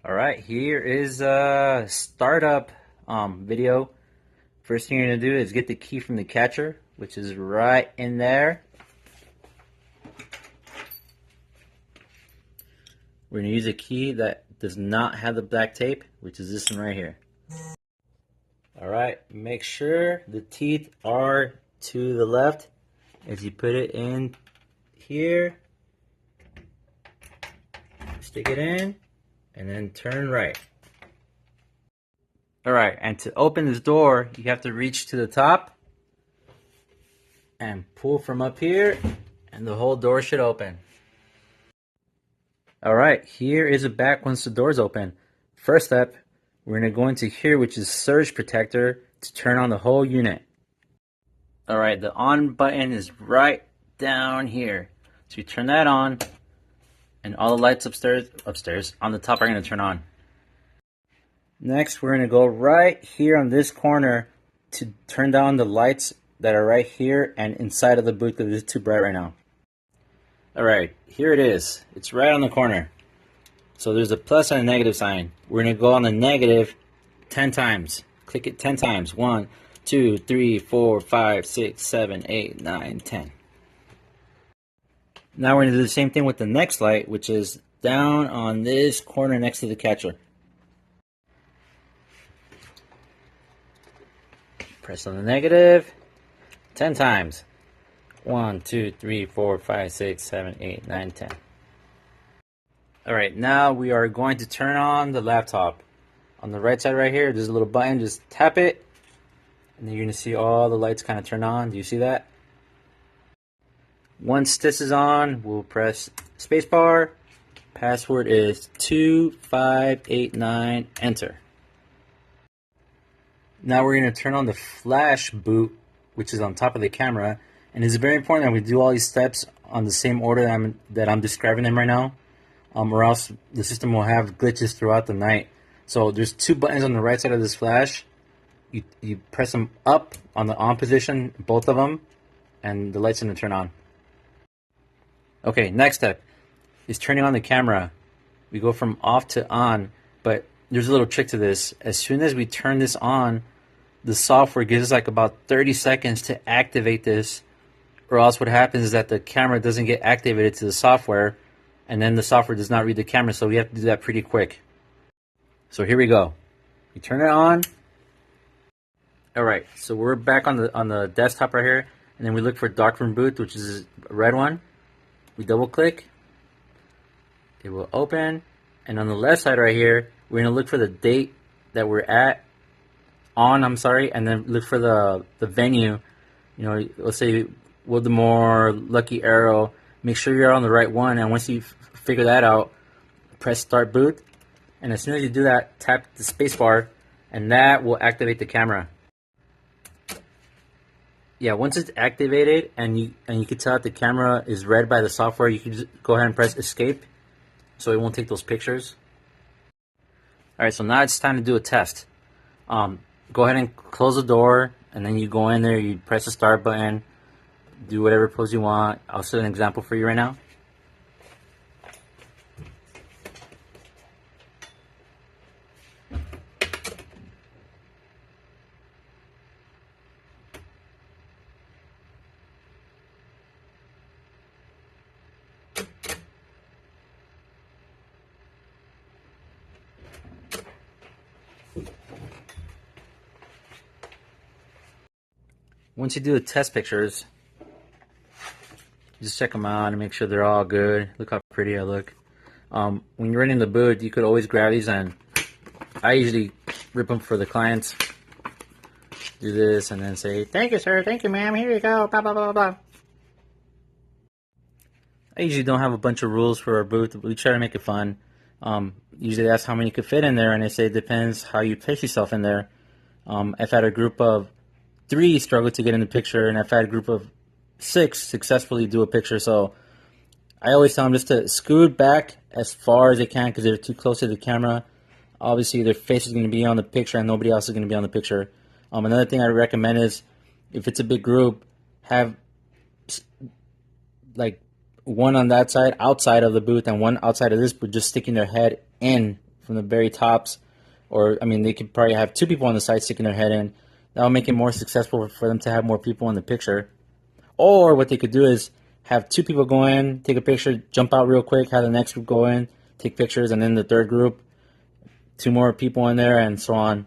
All right, here is a startup video. First thing you're gonna do is get the key from the catcher, which is right in there. We're gonna use a key that does not have the black tape, which is this one right here. All right, make sure the teeth are to the left as you put it in here. Stick it in and then turn right. All right, and to open this door, you have to reach to the top and pull from up here, and the whole door should open. All right, here is the back once the door's open. First step, we're gonna go into here, which is surge protector, to turn on the whole unit. All right, the on button is right down here. So you turn that on, and all the lights upstairs on the top are gonna turn on. Next, we're gonna go right here on this corner to turn down the lights that are right here and inside of the booth because it's too bright right now. All right, here it is. It's right on the corner. So there's a plus and a negative sign. We're gonna go on the negative 10 times. Click it 10 times. 1, 2, 3, 4, 5, 6, 7, 8, 9, 10. Now we're gonna do the same thing with the next light, which is down on this corner next to the catcher. Press on the negative 10 times. 1, 2, 3, 4, 5, 6, 7, 8, 9, 10. Alright, now we are going to turn on the laptop. On the right side right here, there's a little button. Just tap it, and then you're going to see all the lights kind of turn on. Do you see that? Once this is on, we'll press spacebar. Password is 2589, enter. Now we're going to turn on the flash boot, which is on top of the camera. And it's very important that we do all these steps on the same order that I'm describing them right now, or else the system will have glitches throughout the night. So there's two buttons on the right side of this flash. You press them up on the on position, both of them, and the light's going to turn on. Okay, next step is turning on the camera. We go from off to on, but there's a little trick to this. As soon as we turn this on, the software gives us like about 30 seconds to activate this, or else what happens is that the camera doesn't get activated to the software, and then the software does not read the camera, so we have to do that pretty quick. So here we go. We turn it on. All right, so we're back on the desktop right here, and then we look for Darkroom Boot, which is a red one. We double click. It will open, and on the left side right here, we're gonna look for the date that we're and then look for the venue. You know, let's say Wildermore, Lucky Arrow. Make sure you're on the right one, and once you figure that out, press Start Boot, and as soon as you do that, tap the space bar, and that will activate the camera. Yeah, once it's activated and you can tell that the camera is read by the software, you can just go ahead and press Escape, so it won't take those pictures. All right, so now it's time to do a test. Go ahead and close the door, and then you go in there, you press the start button, do whatever pose you want. I'll set an example for you right now. Once you do the test pictures, just check them out and make sure they're all good. Look how pretty I look. When you're running the booth, you could always grab these, and I usually rip them for the clients. Do this and then say, "Thank you, sir. Thank you, ma'am. Here you go." Blah, blah, blah, blah. I usually don't have a bunch of rules for our booth, but we try to make it fun. Usually that's how many you could fit in there, and I say it depends how you place yourself in there. I've had a group of 3 struggle to get in the picture, and I've had a group of 6 successfully do a picture. So I always tell them just to scoot back as far as they can because they're too close to the camera. Obviously, their face is going to be on the picture and nobody else is going to be on the picture. Another thing I recommend is if it's a big group, have like one on that side outside of the booth and one outside of this booth just sticking their head in from the very tops, or I mean, they could probably have two people on the side sticking their head in. That will make it more successful for them to have more people in the picture. Or what they could do is have two people go in, take a picture, jump out real quick, have the next group go in, take pictures, and then the third group, two more people in there, and so on.